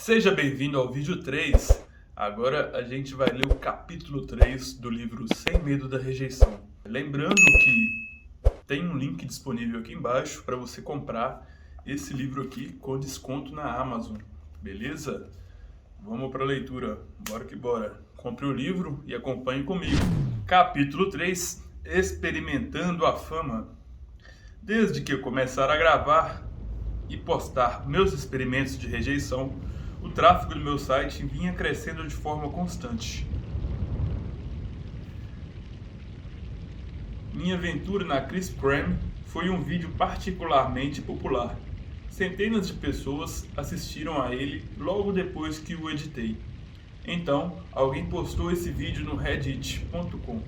Seja bem-vindo ao vídeo 3. Agora a gente vai ler o capítulo 3 do livro Sem Medo da Rejeição. Lembrando que tem um link disponível aqui embaixo para você comprar esse livro aqui com desconto na Amazon, beleza? Vamos para a leitura, bora que bora. Compre o livro e acompanhe comigo. Capítulo 3, Experimentando a Fama. Desde que eu começar a gravar e postar meus experimentos de rejeição, o tráfego do meu site vinha crescendo de forma constante. Minha aventura na Krispy Kreme foi um vídeo particularmente popular. Centenas de pessoas assistiram a ele logo depois que o editei. Então, alguém postou esse vídeo no reddit.com,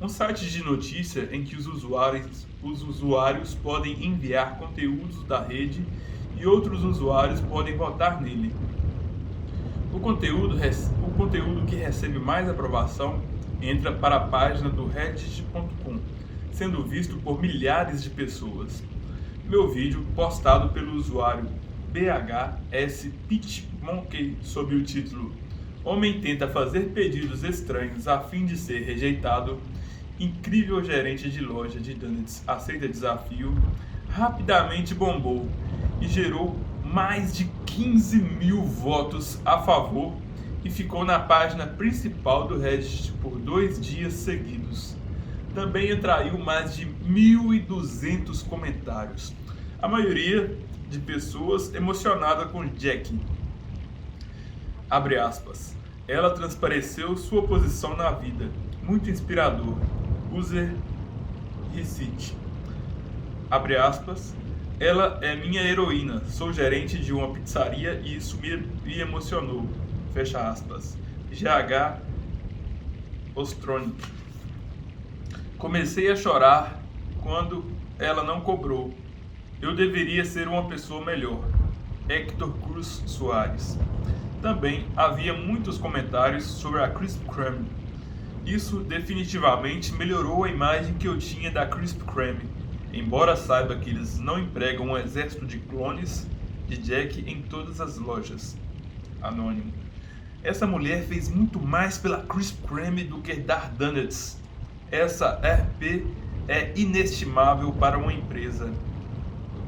um site de notícia em que os usuários podem enviar conteúdos da rede e outros usuários podem votar nele. O conteúdo que recebe mais aprovação entra para a página do reddit.com, sendo visto por milhares de pessoas. Meu vídeo, postado pelo usuário BHSPitchMonkey sob o título Homem tenta fazer pedidos estranhos a fim de ser rejeitado, incrível gerente de loja de donuts aceita desafio, rapidamente bombou e gerou mais de 15 mil votos a favor e ficou na página principal do Reddit por 2 dias seguidos. Também atraiu mais de 1.200 comentários, a maioria de pessoas emocionadas com Jackie. Abre aspas. Ela transpareceu sua posição na vida. Muito inspirador. User Recite. Abre aspas. Ela é minha heroína. Sou gerente de uma pizzaria e isso me emocionou. Fecha aspas. GH Ostronic. Comecei a chorar quando ela não cobrou. Eu deveria ser uma pessoa melhor. Hector Cruz Soares. Também havia muitos comentários sobre a Krispy Kreme. Isso definitivamente melhorou a imagem que eu tinha da Krispy Kreme, embora saiba que eles não empregam um exército de clones de Jack em todas as lojas. Anônimo. Essa mulher fez muito mais pela Krispy Kreme do que dar donuts. Essa RP é inestimável para uma empresa.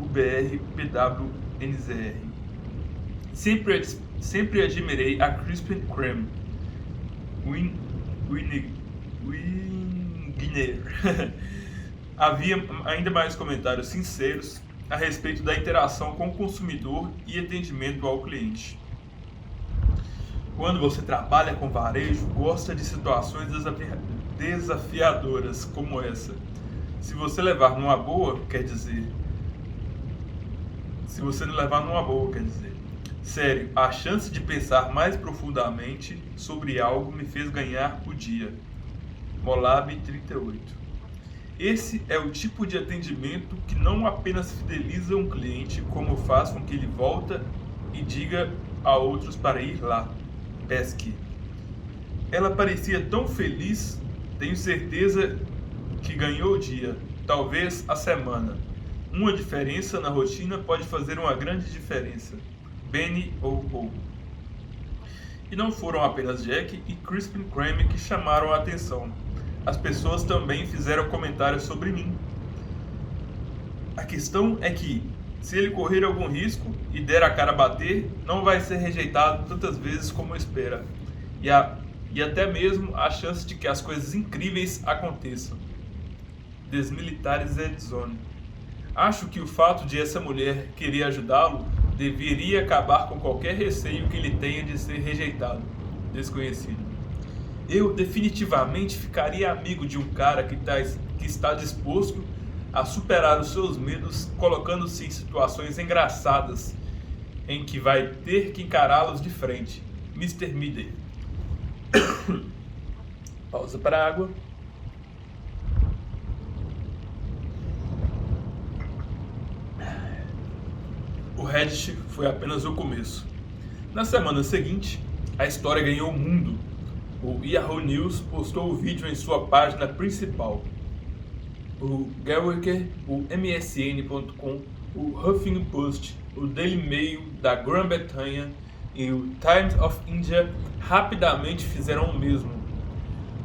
UBRPWNZR. Sempre admirei a Krispy Kreme. Wigner. Havia ainda mais comentários sinceros a respeito da interação com o consumidor e atendimento ao cliente. Quando você trabalha com varejo, gosta de situações desafiadoras como essa. Se você não levar numa boa, quer dizer. Sério, a chance de pensar mais profundamente sobre algo me fez ganhar o dia. Molab 38. Esse é o tipo de atendimento que não apenas fideliza um cliente, como faz com que ele volta e diga a outros para ir lá. Pesque. Ela parecia tão feliz, tenho certeza que ganhou o dia, talvez a semana. Uma diferença na rotina pode fazer uma grande diferença. Benny ou. E não foram apenas Jack e Krispy Kreme que chamaram a atenção. As pessoas também fizeram comentários sobre mim. A questão é que, se ele correr algum risco e der a cara a bater, não vai ser rejeitado tantas vezes como espera. E até mesmo a chance de que as coisas incríveis aconteçam. Desmilitarized Zone. Acho que o fato de essa mulher querer ajudá-lo deveria acabar com qualquer receio que ele tenha de ser rejeitado. Desconhecido. Eu definitivamente ficaria amigo de um cara que está disposto a superar os seus medos, colocando-se em situações engraçadas em que vai ter que encará-los de frente. Mr. Midday. Pausa para água. O Reddit foi apenas o começo. Na semana seguinte, a história ganhou o mundo. O Yahoo News postou o vídeo em sua página principal. O Gewirker, o MSN.com, o Huffington Post, o Daily Mail da Grã-Bretanha e o Times of India rapidamente fizeram o mesmo.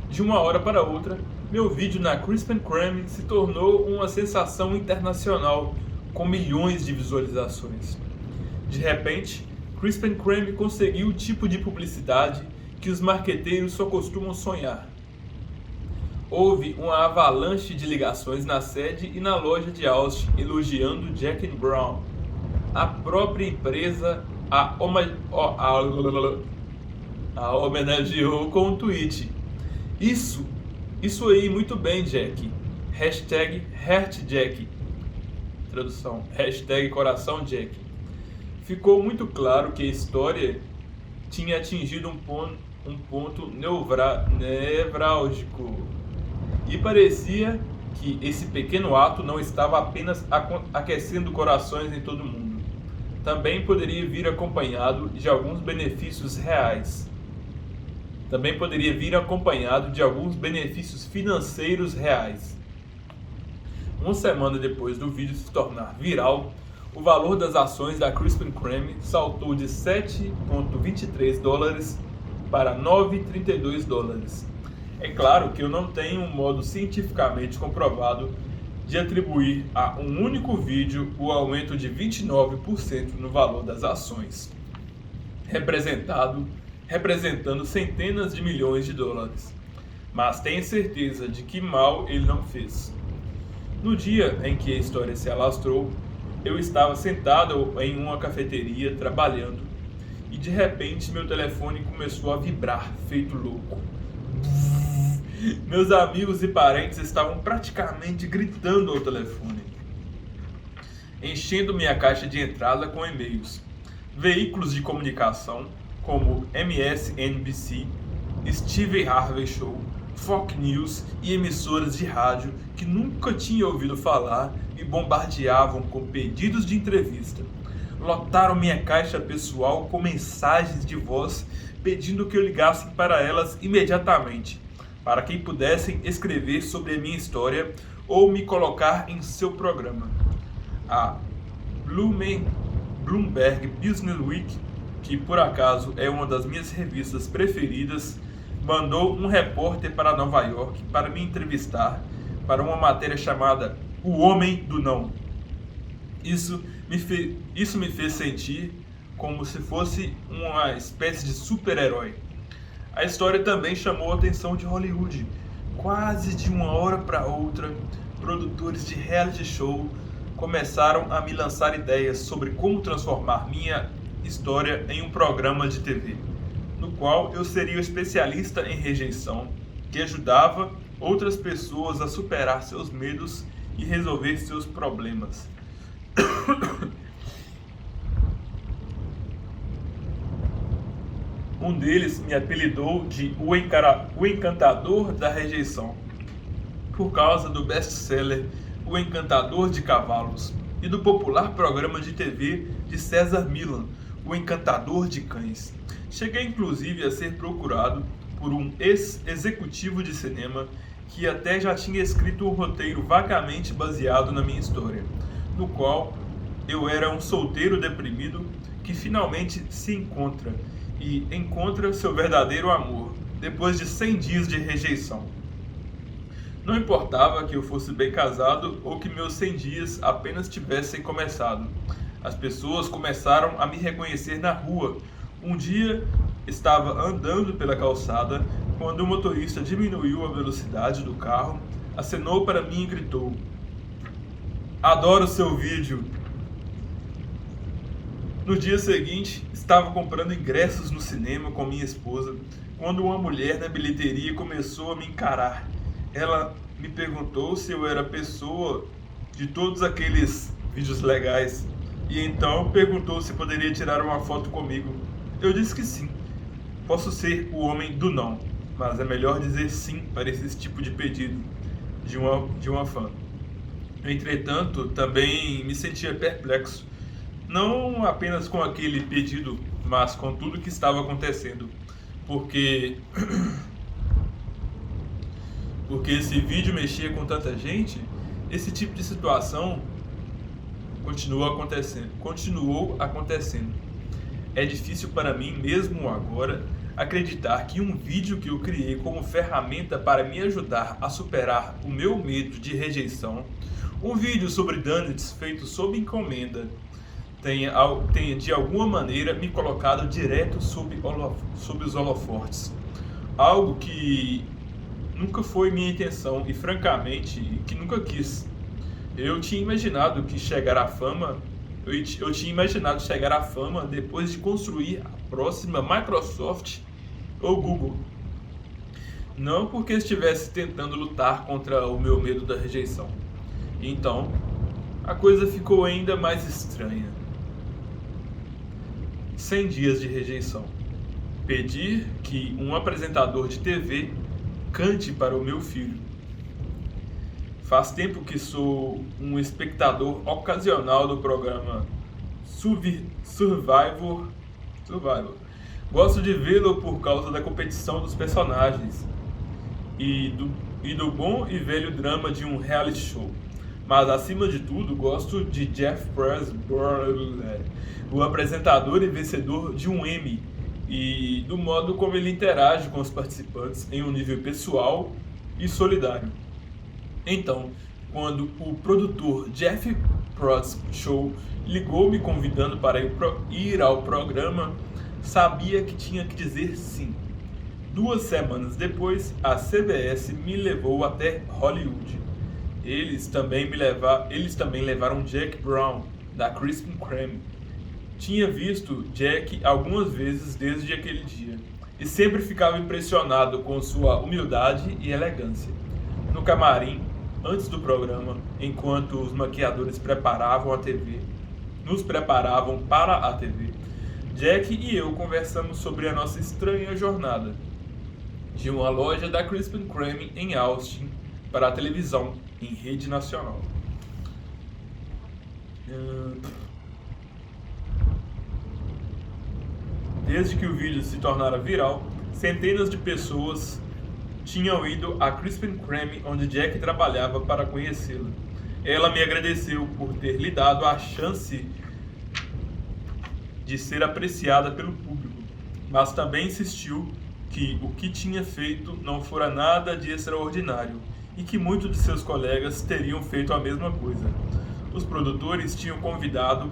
De uma hora para outra, meu vídeo na Krispy Kreme se tornou uma sensação internacional, com milhões de visualizações. De repente, Krispy Kreme conseguiu o tipo de publicidade que os marqueteiros só costumam sonhar. Houve uma avalanche de ligações na sede e na loja de Austin elogiando Jack Brown. A própria empresa a homenageou com um tweet. Isso aí, muito bem, Jack. #HeartJack. Tradução, #coração Jack. Ficou muito claro que a história tinha atingido um ponto nevrálgico. E parecia que esse pequeno ato não estava apenas aquecendo corações em todo mundo. Também poderia vir acompanhado de alguns benefícios reais. Também poderia vir acompanhado de alguns benefícios financeiros reais. Uma semana depois do vídeo se tornar viral, o valor das ações da Krispy Kreme saltou de $7,23 para $9,32. É claro que eu não tenho um modo cientificamente comprovado de atribuir a um único vídeo o aumento de 29% no valor das ações, representando centenas de milhões de dólares. Mas tenho certeza de que mal ele não fez. No dia em que a história se alastrou, eu estava sentado em uma cafeteria trabalhando e de repente meu telefone começou a vibrar feito louco. Meus amigos e parentes estavam praticamente gritando ao telefone, enchendo minha caixa de entrada com e-mails. Veículos de comunicação como MSNBC, Steve Harvey Show, Fox News e emissoras de rádio que nunca tinha ouvido falar me bombardeavam com pedidos de entrevista. Lotaram minha caixa pessoal com mensagens de voz pedindo que eu ligasse para elas imediatamente, para que pudessem escrever sobre a minha história ou me colocar em seu programa. A Bloomberg Business Week, que por acaso é uma das minhas revistas preferidas, mandou um repórter para Nova York para me entrevistar para uma matéria chamada O Homem do Não. Isso me fez sentir como se fosse uma espécie de super-herói. A história também chamou a atenção de Hollywood. Quase de uma hora para outra, produtores de reality show começaram a me lançar ideias sobre como transformar minha história em um programa de TV, no qual eu seria o especialista em rejeição, que ajudava outras pessoas a superar seus medos e resolver seus problemas. Um deles me apelidou de o Encantador da Rejeição, por causa do best-seller O Encantador de Cavalos e do popular programa de TV de César Millan, O Encantador de Cães. Cheguei inclusive a ser procurado por um ex-executivo de cinema que até já tinha escrito um roteiro vagamente baseado na minha história, no qual eu era um solteiro deprimido que finalmente se encontra seu verdadeiro amor, depois de 100 dias de rejeição. Não importava que eu fosse bem casado ou que meus 100 dias apenas tivessem começado. As pessoas começaram a me reconhecer na rua. Um dia estava andando pela calçada quando o motorista diminuiu a velocidade do carro, acenou para mim e gritou: "Adoro seu vídeo!" No dia seguinte, estava comprando ingressos no cinema com minha esposa, quando uma mulher na bilheteria começou a me encarar. Ela me perguntou se eu era a pessoa de todos aqueles vídeos legais, e então perguntou se poderia tirar uma foto comigo. Eu disse que sim. Posso ser o homem do não, mas é melhor dizer sim para esse tipo de pedido de uma fã. Entretanto, também me sentia perplexo. Não apenas com aquele pedido, mas com tudo que estava acontecendo. Porque esse vídeo mexia com tanta gente, esse tipo de situação continuou acontecendo. É difícil para mim, mesmo agora, acreditar que um vídeo que eu criei como ferramenta para me ajudar a superar o meu medo de rejeição, um vídeo sobre donuts feito sob encomenda, tenha de alguma maneira me colocado direto sob os holofotes. Algo que nunca foi minha intenção e, francamente, que nunca quis. Eu tinha imaginado chegar à fama depois de construir a próxima Microsoft ou Google. Não porque estivesse tentando lutar contra o meu medo da rejeição. Então, a coisa ficou ainda mais estranha. 100 dias de rejeição. Pedir que um apresentador de TV cante para o meu filho. Faz tempo que sou um espectador ocasional do programa Survivor. Gosto de vê-lo por causa da competição dos personagens e do bom e velho drama de um reality show. Mas, acima de tudo, gosto de Jeff Probst, o apresentador e vencedor de um Emmy, e do modo como ele interage com os participantes em um nível pessoal e solidário. Então, quando o produtor Jeff Probst Show ligou me convidando para ir ao programa, sabia que tinha que dizer sim. 2 semanas depois, a CBS me levou até Hollywood. Eles também levaram Jack Brown, da Krispy Kreme. Tinha visto Jack algumas vezes desde aquele dia, e sempre ficava impressionado com sua humildade e elegância. No camarim, antes do programa, enquanto os maquiadores nos preparavam para a TV, Jack e eu conversamos sobre a nossa estranha jornada de uma loja da Krispy Kreme em Austin para a televisão em rede nacional. Desde que o vídeo se tornara viral, centenas de pessoas tinham ido à Krispy Kreme onde Jack trabalhava para conhecê-la. Ela me agradeceu por ter lhe dado a chance de ser apreciada pelo público, mas também insistiu que o que tinha feito não fora nada de extraordinário e que muitos de seus colegas teriam feito a mesma coisa. Os produtores tinham convidado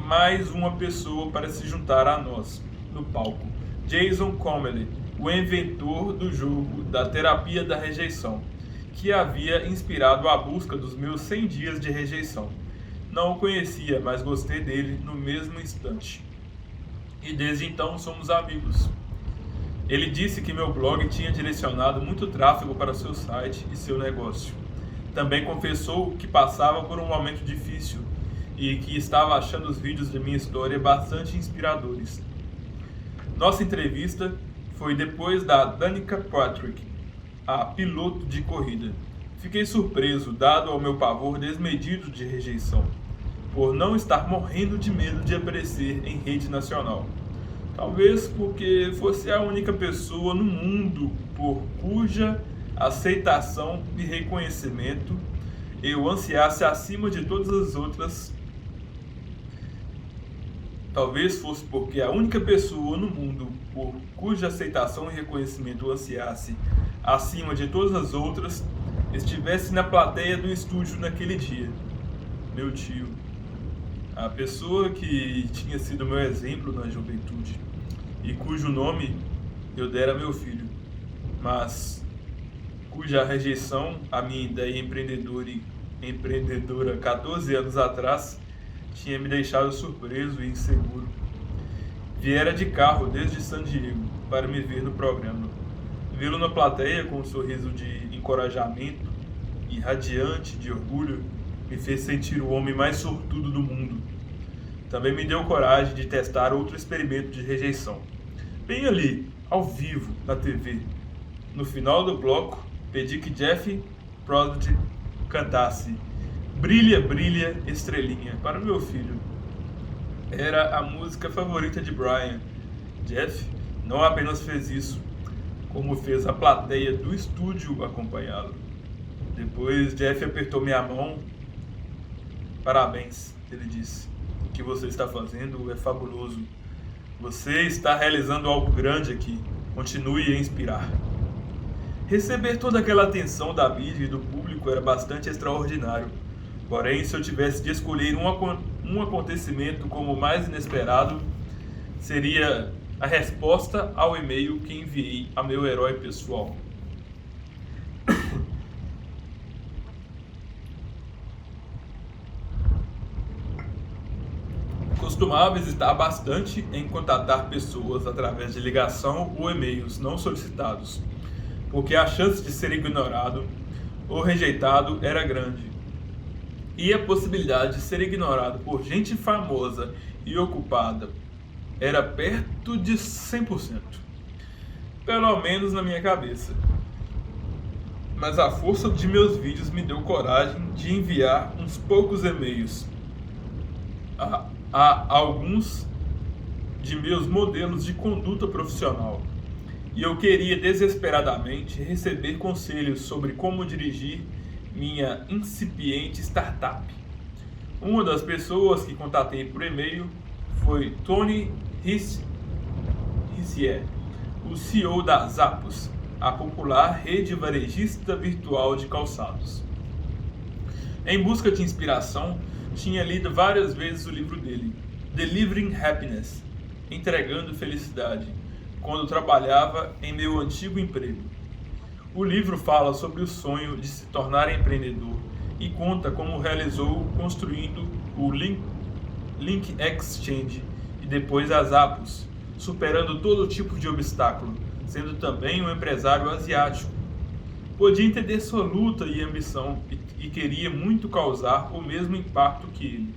mais uma pessoa para se juntar a nós no palco: Jason Comely, o inventor do jogo da terapia da rejeição, que havia inspirado a busca dos meus 100 dias de rejeição. Não o conhecia, mas gostei dele no mesmo instante. E desde então somos amigos. Ele disse que meu blog tinha direcionado muito tráfego para seu site e seu negócio. Também confessou que passava por um momento difícil e que estava achando os vídeos de minha história bastante inspiradores. Nossa entrevista foi depois da Danica Patrick, a piloto de corrida. Fiquei surpreso, dado ao meu pavor desmedido de rejeição, por não estar morrendo de medo de aparecer em rede nacional. Talvez porque fosse a única pessoa no mundo por cuja aceitação e reconhecimento eu ansiasse acima de todas as outras. Talvez fosse porque a única pessoa no mundo por cuja aceitação e reconhecimento eu ansiasse acima de todas as outras estivesse na plateia do estúdio naquele dia. Meu tio, a pessoa que tinha sido meu exemplo na juventude e cujo nome eu dera a meu filho, mas cuja rejeição à minha ideia empreendedora 14 anos atrás tinha me deixado surpreso e inseguro. Viera de carro desde San Diego para me ver no programa. Vê-lo na plateia com um sorriso de encorajamento e radiante de orgulho me fez sentir o homem mais sortudo do mundo. Também me deu coragem de testar outro experimento de rejeição. Bem ali, ao vivo, na TV. No final do bloco, pedi que Jeff Probst cantasse Brilha, Brilha, Estrelinha para o meu filho. Era a música favorita de Brian. Jeff não apenas fez isso, como fez a plateia do estúdio acompanhá-lo. Depois Jeff apertou minha mão. Parabéns, ele disse. O que você está fazendo é fabuloso. Você está realizando algo grande aqui. Continue a inspirar. Receber toda aquela atenção da mídia e do público era bastante extraordinário. Porém, se eu tivesse de escolher um acontecimento como o mais inesperado, seria a resposta ao e-mail que enviei a meu herói pessoal. Costumava hesitar bastante em contatar pessoas através de ligação ou e-mails não solicitados, porque a chance de ser ignorado ou rejeitado era grande. E a possibilidade de ser ignorado por gente famosa e ocupada era perto de 100%. Pelo menos na minha cabeça. Mas a força de meus vídeos me deu coragem de enviar uns poucos e-mails a alguns de meus modelos de conduta profissional. E eu queria desesperadamente receber conselhos sobre como dirigir minha incipiente startup. Uma das pessoas que contatei por e-mail foi Tony Rissier, o CEO da Zappos, a popular rede varejista virtual de calçados. Em busca de inspiração, tinha lido várias vezes o livro dele, Delivering Happiness, Entregando Felicidade, quando trabalhava em meu antigo emprego. O livro fala sobre o sonho de se tornar empreendedor e conta como realizou construindo o Link Exchange e depois a Zappos, superando todo tipo de obstáculo, sendo também um empresário asiático. Podia entender sua luta e ambição e queria muito causar o mesmo impacto que ele.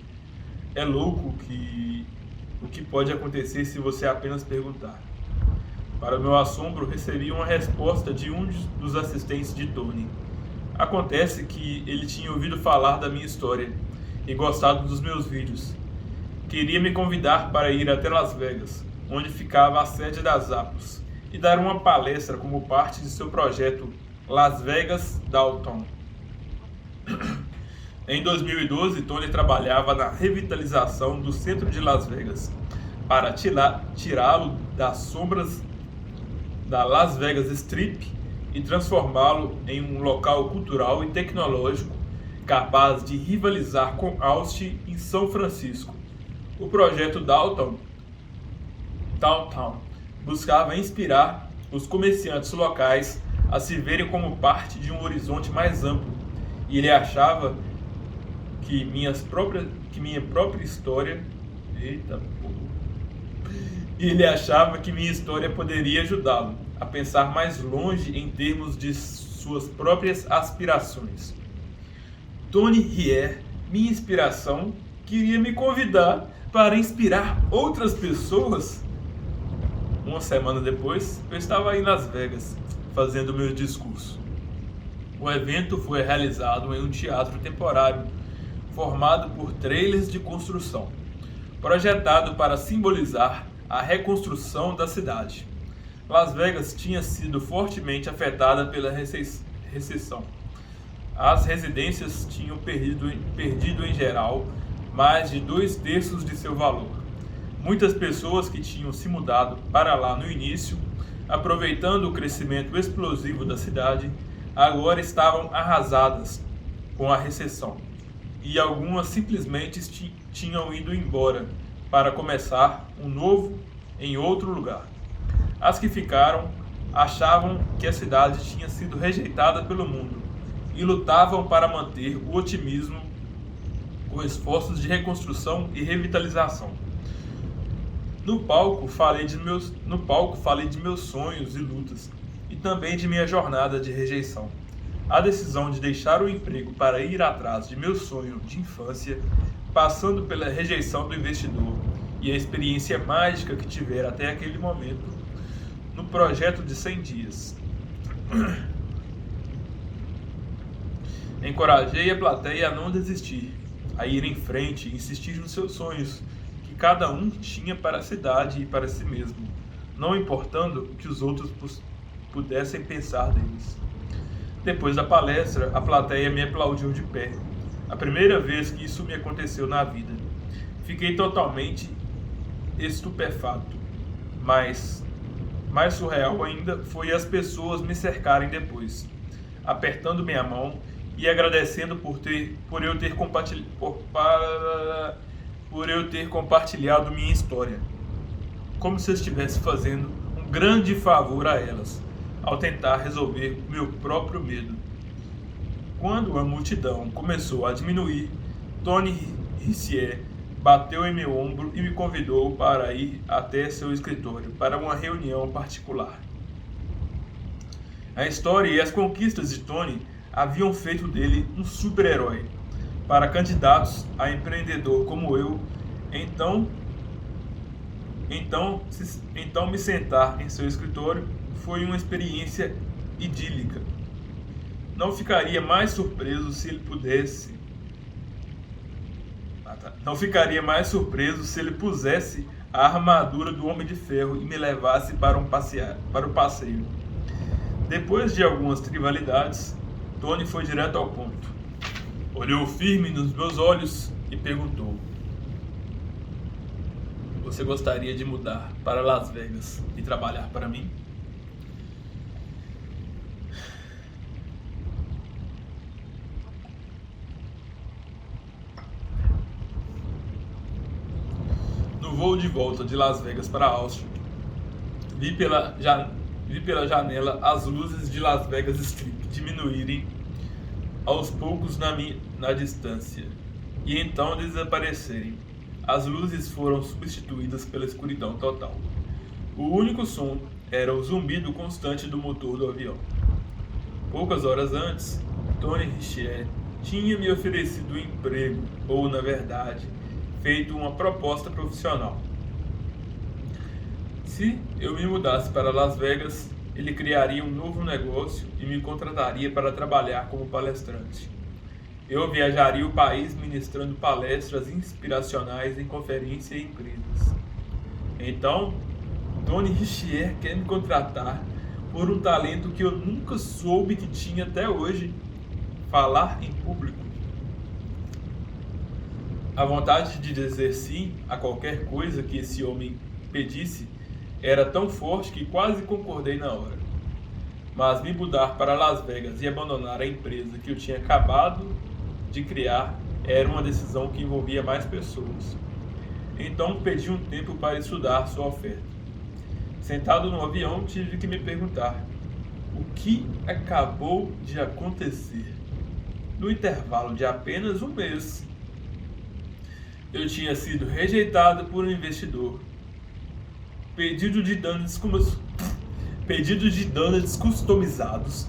É louco o que pode acontecer se você apenas perguntar. Para meu assombro, recebi uma resposta de um dos assistentes de Tony. Acontece que ele tinha ouvido falar da minha história e gostado dos meus vídeos. Queria me convidar para ir até Las Vegas, onde ficava a sede das Zappos, e dar uma palestra como parte de seu projeto Las Vegas Downtown. Em 2012, Tony trabalhava na revitalização do centro de Las Vegas para tirá-lo das sombras da Las Vegas Strip e transformá-lo em um local cultural e tecnológico capaz de rivalizar com Austin em São Francisco. O projeto Downtown buscava inspirar os comerciantes locais a se verem como parte de um horizonte mais amplo, e ele achava que minha própria história poderia ajudá-lo a pensar mais longe em termos de suas próprias aspirações. Tony Rissier, minha inspiração, queria me convidar para inspirar outras pessoas. Uma semana depois, eu estava em Las Vegas fazendo meu discurso. O evento foi realizado em um teatro temporário, formado por trailers de construção, projetado para simbolizar a reconstrução da cidade. Las Vegas tinha sido fortemente afetada pela recessão. As residências tinham perdido em geral mais de 2/3 de seu valor. Muitas pessoas que tinham se mudado para lá no início, aproveitando o crescimento explosivo da cidade, agora estavam arrasadas com a recessão, e algumas simplesmente tinham ido embora para começar um novo em outro lugar. As que ficaram achavam que a cidade tinha sido rejeitada pelo mundo e lutavam para manter o otimismo com esforços de reconstrução e revitalização. No palco falei de meus sonhos e lutas, e também de minha jornada de rejeição. A decisão de deixar o emprego para ir atrás de meu sonho de infância, passando pela rejeição do investidor e a experiência mágica que tivera até aquele momento no projeto de 100 dias. Encorajei a plateia a não desistir, a ir em frente e insistir nos seus sonhos, que cada um tinha para a cidade e para si mesmo, não importando o que os outros pudessem pensar deles. Depois da palestra, a plateia me aplaudiu de pé. A primeira vez que isso me aconteceu na vida. Fiquei totalmente estupefato. Mas mais surreal ainda foi as pessoas me cercarem depois, apertando minha mão e agradecendo por eu ter compartilhado minha história, como se eu estivesse fazendo um grande favor a elas, ao tentar resolver meu próprio medo. Quando a multidão começou a diminuir, Tony Rissier bateu em meu ombro e me convidou para ir até seu escritório para uma reunião particular. A história e as conquistas de Tony haviam feito dele um super-herói. Para candidatos a empreendedor como eu, então me sentar em seu escritório foi uma experiência idílica. Não ficaria mais surpreso se ele pusesse a armadura do Homem de Ferro e me levasse para o passeio. Depois de algumas trivialidades, Tony foi direto ao ponto. Olhou firme nos meus olhos e perguntou: Você gostaria de mudar para Las Vegas e trabalhar para mim? No voo de volta de Las Vegas para Austin, vi pela janela as luzes de Las Vegas Strip diminuírem aos poucos na distância e então desaparecerem. As luzes foram substituídas pela escuridão total. O único som era o zumbido constante do motor do avião. Poucas horas antes, Tony Rissier tinha me oferecido um emprego, ou, na verdade, feito uma proposta profissional. Se eu me mudasse para Las Vegas, ele criaria um novo negócio e me contrataria para trabalhar como palestrante. Eu viajaria o país ministrando palestras inspiracionais em conferências e empresas. Então, Tony Rissier quer me contratar por um talento que eu nunca soube que tinha até hoje: falar em público. A vontade de dizer sim a qualquer coisa que esse homem pedisse era tão forte que quase concordei na hora. Mas me mudar para Las Vegas e abandonar a empresa que eu tinha acabado de criar era uma decisão que envolvia mais pessoas. Então pedi um tempo para estudar sua oferta. Sentado no avião, tive que me perguntar: o que acabou de acontecer? No intervalo de apenas um mês, eu tinha sido rejeitado por um investidor. Pedidos de donuts customizados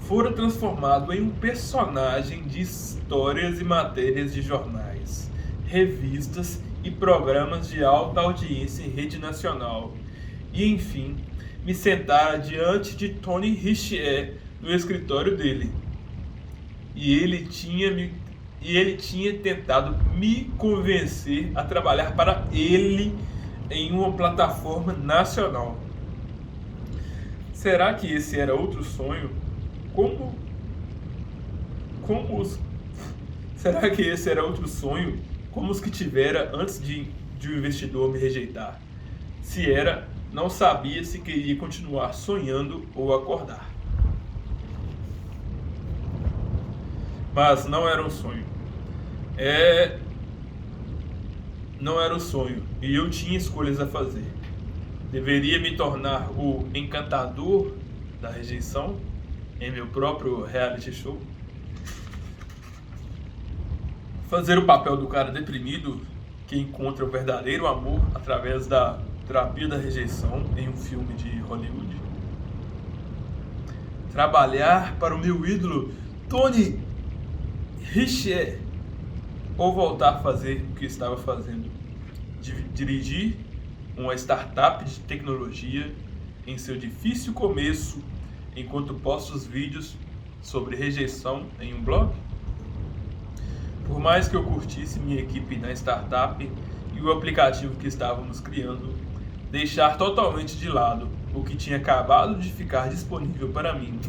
fora transformado em um personagem de histórias e matérias de jornais, revistas e programas de alta audiência em rede nacional. E, enfim, me sentara diante de Tony Rissier no escritório dele. E ele tinha tentado me convencer a trabalhar para ele em uma plataforma nacional. Será que esse era outro sonho? Será que esse era outro sonho, como os que tivera antes de o investidor me rejeitar? Se era, não sabia se queria continuar sonhando ou acordar. Mas não era um sonho. Não era o sonho, e eu tinha escolhas a fazer. Deveria me tornar o encantador da rejeição em meu próprio reality show? Fazer o papel do cara deprimido que encontra o verdadeiro amor através da terapia da rejeição em um filme de Hollywood? Trabalhar para o meu ídolo Tony Rissier? Ou voltar a fazer o que estava fazendo? Dirigir uma startup de tecnologia em seu difícil começo, enquanto posto os vídeos sobre rejeição em um blog? Por mais que eu curtisse minha equipe na startup e o aplicativo que estávamos criando, deixar totalmente de lado o que tinha acabado de ficar disponível para mim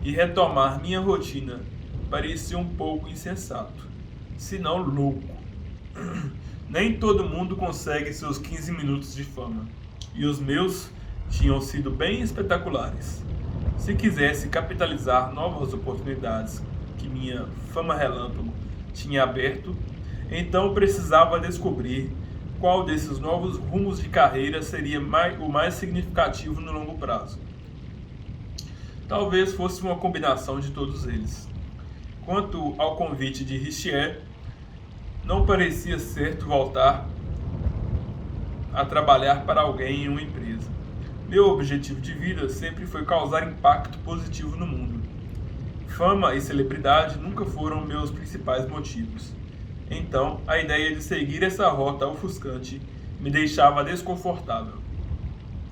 e retomar minha rotina parecia um pouco insensato, se não louco. Nem todo mundo consegue seus 15 minutos de fama. e os meus tinham sido bem espetaculares. Se quisesse capitalizar novas oportunidades que minha fama relâmpago tinha aberto, então precisava descobrir qual desses novos rumos de carreira seria o mais significativo no longo prazo. Talvez fosse uma combinação de todos eles. Quanto ao convite de Richier, não parecia certo voltar a trabalhar para alguém em uma empresa. Meu objetivo de vida sempre foi causar impacto positivo no mundo. Fama e celebridade nunca foram meus principais motivos. Então, a ideia de seguir essa rota ofuscante me deixava desconfortável.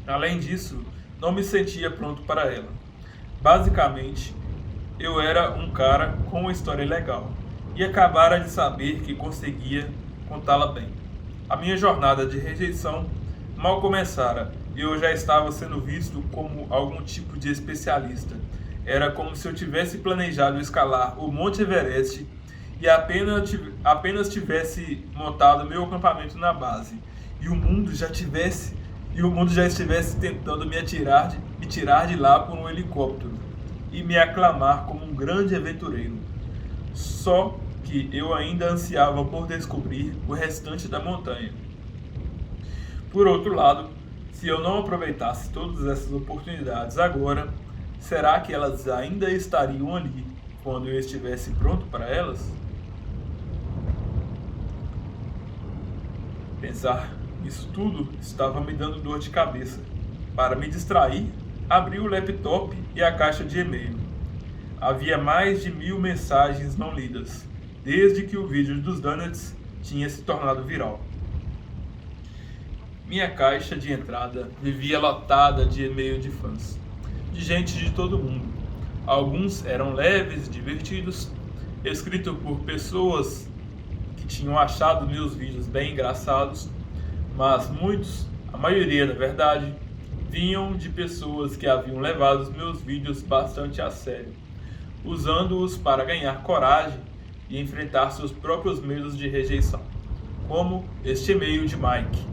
Além disso, não me sentia pronto para ela. Basicamente, eu era um cara com uma história legal e acabara de saber que conseguia contá-la bem. A minha jornada de rejeição mal começara e eu já estava sendo visto como algum tipo de especialista. Era como se eu tivesse planejado escalar o Monte Everest e apenas tivesse montado meu acampamento na base e o mundo já estivesse tentando me tirar de lá por um helicóptero e me aclamar como um grande aventureiro. Só que eu ainda ansiava por descobrir o restante da montanha. Por outro lado, se eu não aproveitasse todas essas oportunidades agora, será que elas ainda estariam ali quando eu estivesse pronto para elas? Pensar nisso tudo estava me dando dor de cabeça. Para me distrair, abri o laptop e a caixa de e-mail. Havia mais de 1000 mensagens não lidas, desde que o vídeo dos donuts tinha se tornado viral. Minha caixa de entrada vivia lotada de e-mail de fãs, de gente de todo mundo. Alguns eram leves e divertidos, escritos por pessoas que tinham achado meus vídeos bem engraçados, mas muitos, a maioria na verdade, vinham de pessoas que haviam levado os meus vídeos bastante a sério, usando-os para ganhar coragem e enfrentar seus próprios medos de rejeição, como este e-mail de Mike.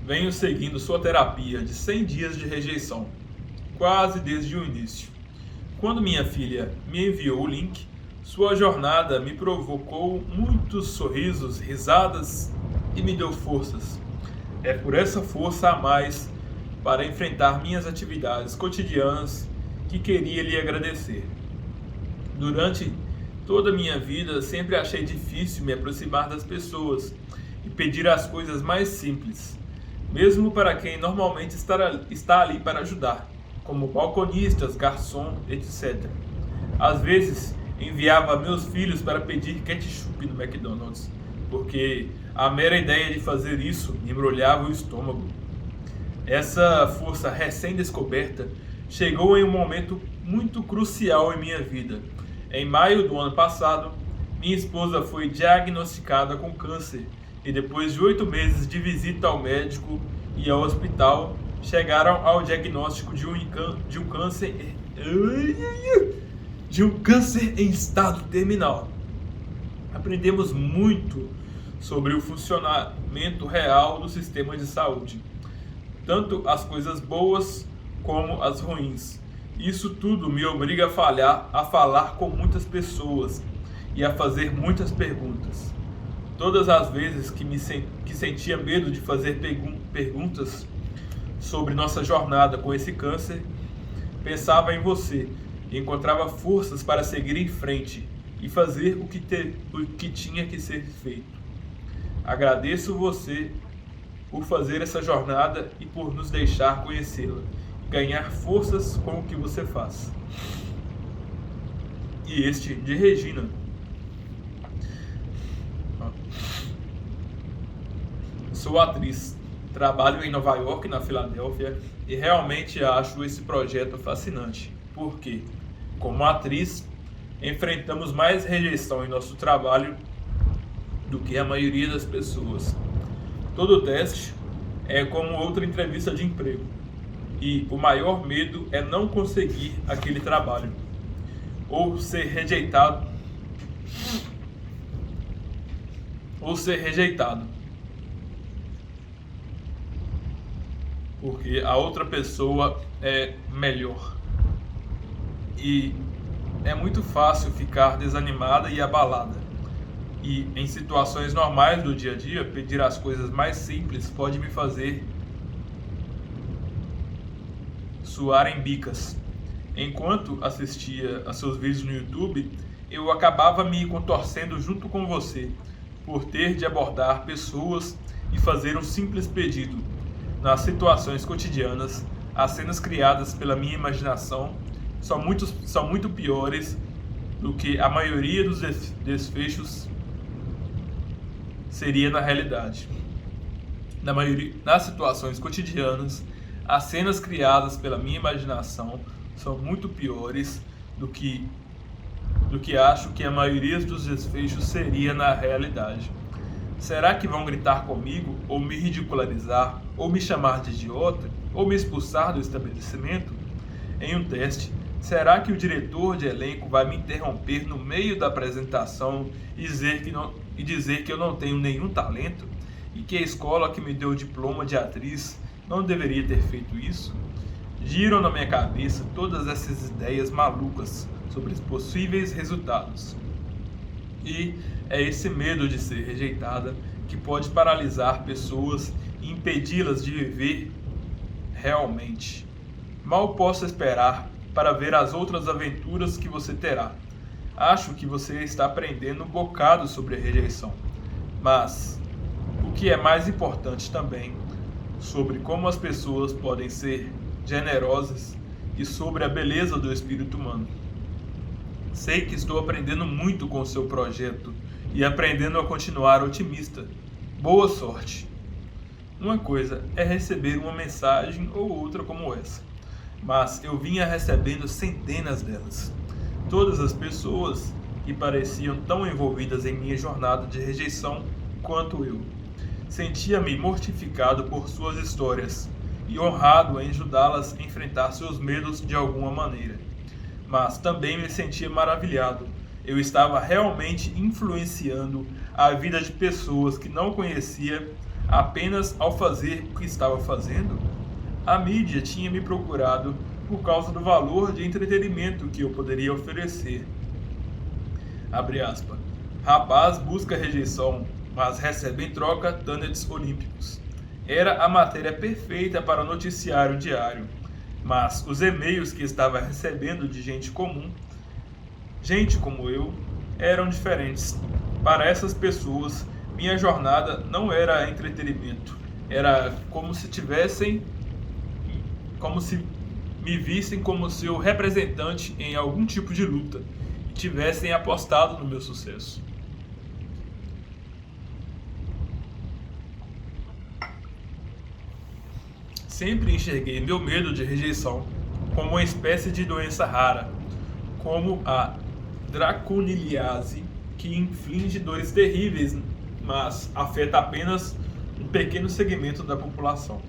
Venho seguindo sua terapia de 100 dias de rejeição, quase desde o início. Quando minha filha me enviou o link, sua jornada me provocou muitos sorrisos, risadas e me deu forças. É por essa força a mais para enfrentar minhas atividades cotidianas que queria lhe agradecer. Durante toda a minha vida, sempre achei difícil me aproximar das pessoas e pedir as coisas mais simples, mesmo para quem normalmente está ali para ajudar, como balconistas, garçom, etc. Às vezes, enviava meus filhos para pedir ketchup no McDonald's, porque a mera ideia de fazer isso me embrulhava o estômago. Essa força recém-descoberta chegou em um momento muito crucial em minha vida. Em maio do ano passado, minha esposa foi diagnosticada com câncer e depois de 8 meses de visita ao médico e ao hospital, chegaram ao diagnóstico de um câncer em estado terminal. Aprendemos muito sobre o funcionamento real do sistema de saúde, tanto as coisas boas como as ruins. Isso tudo me obriga a falar com muitas pessoas e a fazer muitas perguntas. Todas as vezes que sentia medo de fazer perguntas sobre nossa jornada com esse câncer, pensava em você e encontrava forças para seguir em frente e fazer o que tinha que ser feito. Agradeço você por fazer essa jornada e por nos deixar conhecê-la, ganhar forças com o que você faz. E este de Regina. Sou atriz, trabalho em Nova York, na Filadélfia, e realmente acho esse projeto fascinante, porque, como atriz, enfrentamos mais rejeição em nosso trabalho do que a maioria das pessoas. Todo teste é como outra entrevista de emprego, e o maior medo é não conseguir aquele trabalho. ou ser rejeitado, porque a outra pessoa é melhor. E é muito fácil ficar desanimada e abalada. E em situações normais do dia a dia, pedir as coisas mais simples pode me fazer suar em bicas. Enquanto assistia a seus vídeos no YouTube, eu acabava me contorcendo junto com você, por ter de abordar pessoas e fazer um simples pedido. Nas situações cotidianas, as cenas criadas pela minha imaginação são muito piores do que a maioria dos desfechos seria na realidade. Nas situações cotidianas, as cenas criadas pela minha imaginação são muito piores do que acho que a maioria dos desfechos seria na realidade. Será que vão gritar comigo, ou me ridicularizar, ou me chamar de idiota, ou me expulsar do estabelecimento? Em um teste, será que o diretor de elenco vai me interromper no meio da apresentação e dizer que eu não tenho nenhum talento? E que a escola que me deu o diploma de atriz não deveria ter feito isso? Giram na minha cabeça todas essas ideias malucas sobre os possíveis resultados. E é esse medo de ser rejeitada que pode paralisar pessoas e impedi-las de viver realmente. Mal posso esperar para ver as outras aventuras que você terá. Acho que você está aprendendo um bocado sobre a rejeição, mas o que é mais importante também, sobre como as pessoas podem ser generosas e sobre a beleza do espírito humano. Sei que estou aprendendo muito com o seu projeto e aprendendo a continuar otimista. Boa sorte! Uma coisa é receber uma mensagem ou outra como essa, mas eu vinha recebendo centenas delas. Todas as pessoas que pareciam tão envolvidas em minha jornada de rejeição quanto eu. Sentia-me mortificado por suas histórias e honrado em ajudá-las a enfrentar seus medos de alguma maneira. Mas também me sentia maravilhado. Eu estava realmente influenciando a vida de pessoas que não conhecia apenas ao fazer o que estava fazendo. A mídia tinha me procurado por causa do valor de entretenimento que eu poderia oferecer. Abre aspas. Rapaz busca rejeição, mas recebe em troca tânets olímpicos. Era a matéria perfeita para o noticiário diário, mas os e-mails que estava recebendo de gente comum, gente como eu, eram diferentes. Para essas pessoas, minha jornada não era entretenimento, era como se me vissem como seu representante em algum tipo de luta e tivessem apostado no meu sucesso. Sempre enxerguei meu medo de rejeição como uma espécie de doença rara, como a draconiliase, que inflige dores terríveis, mas afeta apenas um pequeno segmento da população.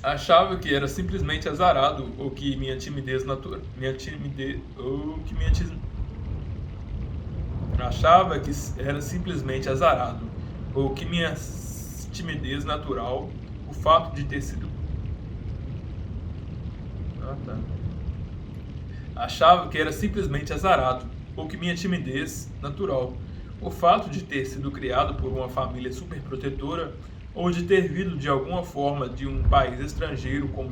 Achava que era simplesmente azarado ou que minha timidez natural, achava que era simplesmente azarado ou que minha timidez natural, o fato de ter sido achava que era simplesmente azarado ou que minha timidez natural, o fato de ter sido criado por uma família superprotetora ou de ter vindo de alguma forma de um país estrangeiro com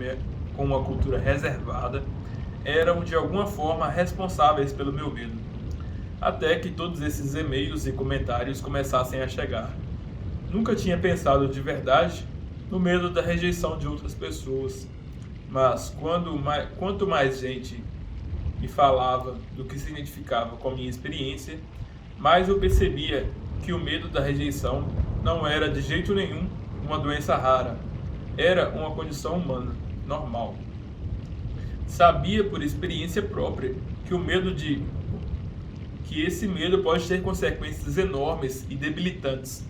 uma cultura reservada, eram de alguma forma responsáveis pelo meu medo. Até que todos esses e-mails e comentários começassem a chegar. Nunca tinha pensado de verdade no medo da rejeição de outras pessoas, mas quanto mais gente me falava do que se identificava com a minha experiência, mais eu percebia que o medo da rejeição não era de jeito nenhum uma doença rara, era uma condição humana, normal. Sabia por experiência própria que esse medo pode ter consequências enormes e debilitantes.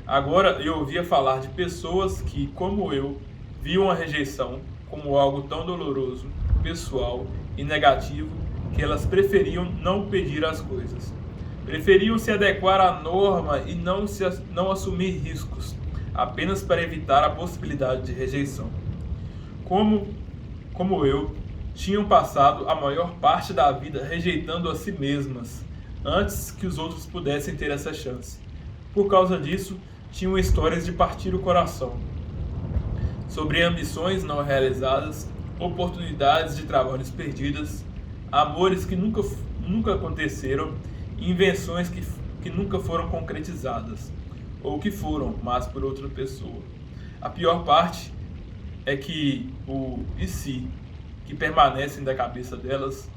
Agora eu ouvia falar de pessoas que, como eu, viam a rejeição como algo tão doloroso, pessoal e negativo que elas preferiam não pedir as coisas. Preferiam se adequar à norma e não assumir riscos, apenas para evitar a possibilidade de rejeição. Como eu, tinham passado a maior parte da vida rejeitando a si mesmas, antes que os outros pudessem ter essa chance. Por causa disso, tinham histórias de partir o coração, sobre ambições não realizadas, oportunidades de trabalhos perdidas, amores que nunca aconteceram, invenções que nunca foram concretizadas, ou que foram, mas por outra pessoa. A pior parte é que o "e se" que permanecem da cabeça delas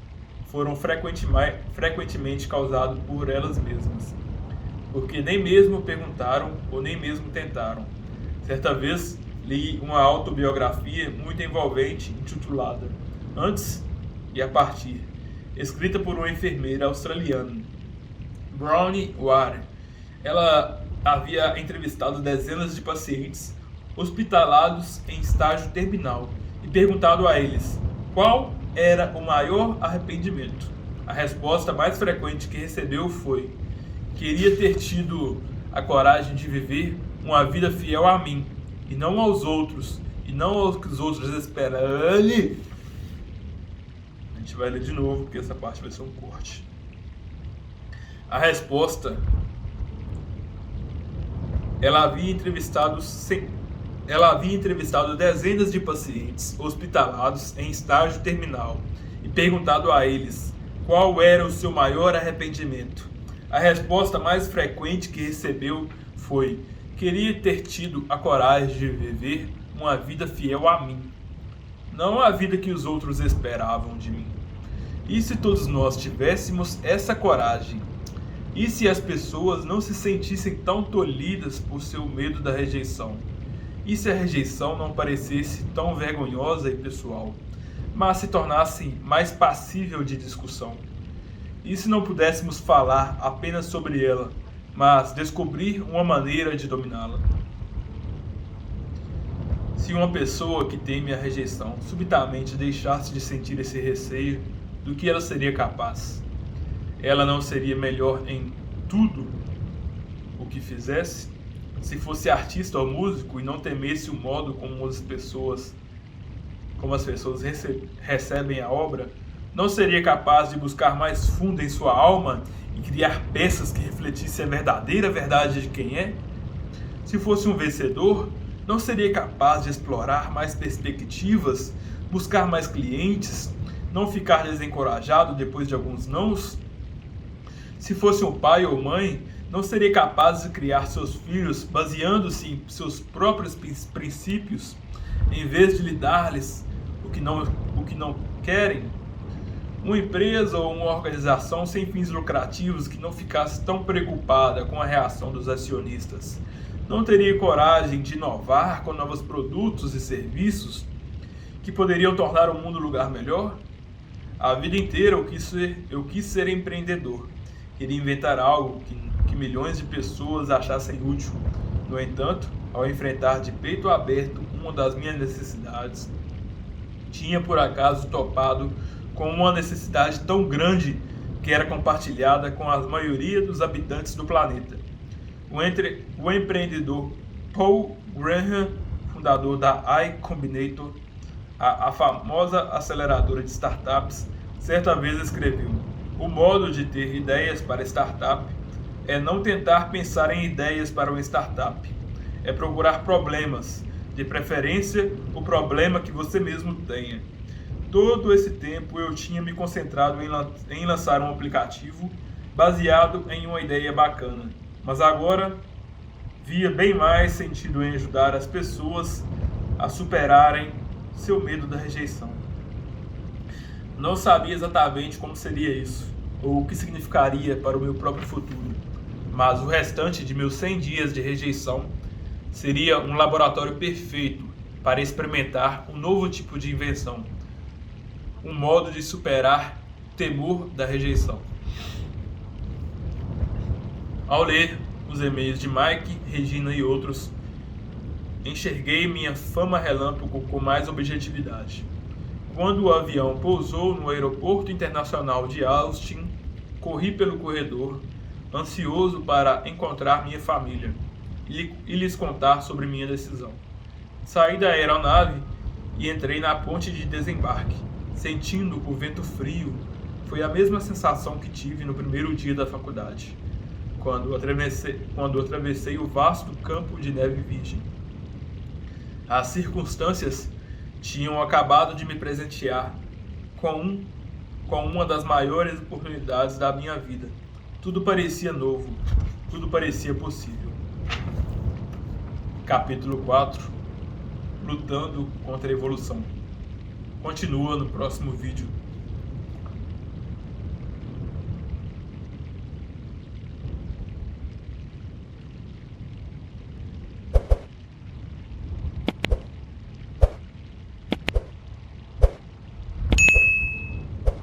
foram frequentemente causados por elas mesmas, porque nem mesmo perguntaram ou nem mesmo tentaram. Certa vez li uma autobiografia muito envolvente intitulada Antes e a Partir, escrita por uma enfermeira australiana, Bronnie Ware. Ela havia entrevistado dezenas de pacientes hospitalados em estágio terminal e perguntado a eles qual era o maior arrependimento. A resposta mais frequente que recebeu foi: queria ter tido a coragem de viver uma vida fiel a mim, e não aos outros, e não ao que os outros esperam. A gente vai ler de novo, porque essa parte vai ser um corte. A resposta: ela havia entrevistado dezenas de pacientes hospitalados em estágio terminal e perguntado a eles qual era o seu maior arrependimento. A resposta mais frequente que recebeu foi: queria ter tido a coragem de viver uma vida fiel a mim, não a vida que os outros esperavam de mim. E se todos nós tivéssemos essa coragem? E se as pessoas não se sentissem tão tolhidas por seu medo da rejeição? E se a rejeição não parecesse tão vergonhosa e pessoal, mas se tornasse mais passível de discussão? E se não pudéssemos falar apenas sobre ela, mas descobrir uma maneira de dominá-la? Se uma pessoa que teme a rejeição subitamente deixasse de sentir esse receio, do que ela seria capaz? Ela não seria melhor em tudo o que fizesse? Se fosse artista ou músico e não temesse o modo como as pessoas recebem a obra, não seria capaz de buscar mais fundo em sua alma e criar peças que refletissem a verdadeira verdade de quem é? Se fosse um vencedor, não seria capaz de explorar mais perspectivas, buscar mais clientes, não ficar desencorajado depois de alguns nãos? Se fosse um pai ou mãe, não seria capaz de criar seus filhos baseando-se em seus próprios princípios, em vez de lhe dar-lhes o que não querem? Uma empresa ou uma organização sem fins lucrativos que não ficasse tão preocupada com a reação dos acionistas não teria coragem de inovar com novos produtos e serviços que poderiam tornar o mundo um lugar melhor? A vida inteira eu quis ser empreendedor. Queria inventar algo que milhões de pessoas achassem útil. No entanto, ao enfrentar de peito aberto uma das minhas necessidades, tinha por acaso topado com uma necessidade tão grande que era compartilhada com a maioria dos habitantes do planeta. O empreendedor Paul Graham, fundador da Y Combinator, a famosa aceleradora de startups, certa vez escreveu: o modo de ter ideias para startup é não tentar pensar em ideias para uma startup, é procurar problemas, de preferência o problema que você mesmo tenha. Todo esse tempo eu tinha me concentrado em lançar um aplicativo baseado em uma ideia bacana, mas agora via bem mais sentido em ajudar as pessoas a superarem seu medo da rejeição. Não sabia exatamente como seria isso, ou o que significaria para o meu próprio futuro, mas o restante de meus 100 dias de rejeição seria um laboratório perfeito para experimentar um novo tipo de invenção, um modo de superar o temor da rejeição. Ao ler os e-mails de Mike, Regina e outros, enxerguei minha fama relâmpago com mais objetividade. Quando o avião pousou no aeroporto internacional de Austin, corri pelo corredor, ansioso para encontrar minha família e lhes contar sobre minha decisão. Saí da aeronave e entrei na ponte de desembarque, sentindo o vento frio. Foi a mesma sensação que tive no primeiro dia da faculdade, quando atravessei o vasto campo de neve virgem. As circunstâncias tinham acabado de me presentear com uma das maiores oportunidades da minha vida. Tudo parecia novo, tudo parecia possível. Capítulo 4. Lutando contra a evolução. Continua no próximo vídeo.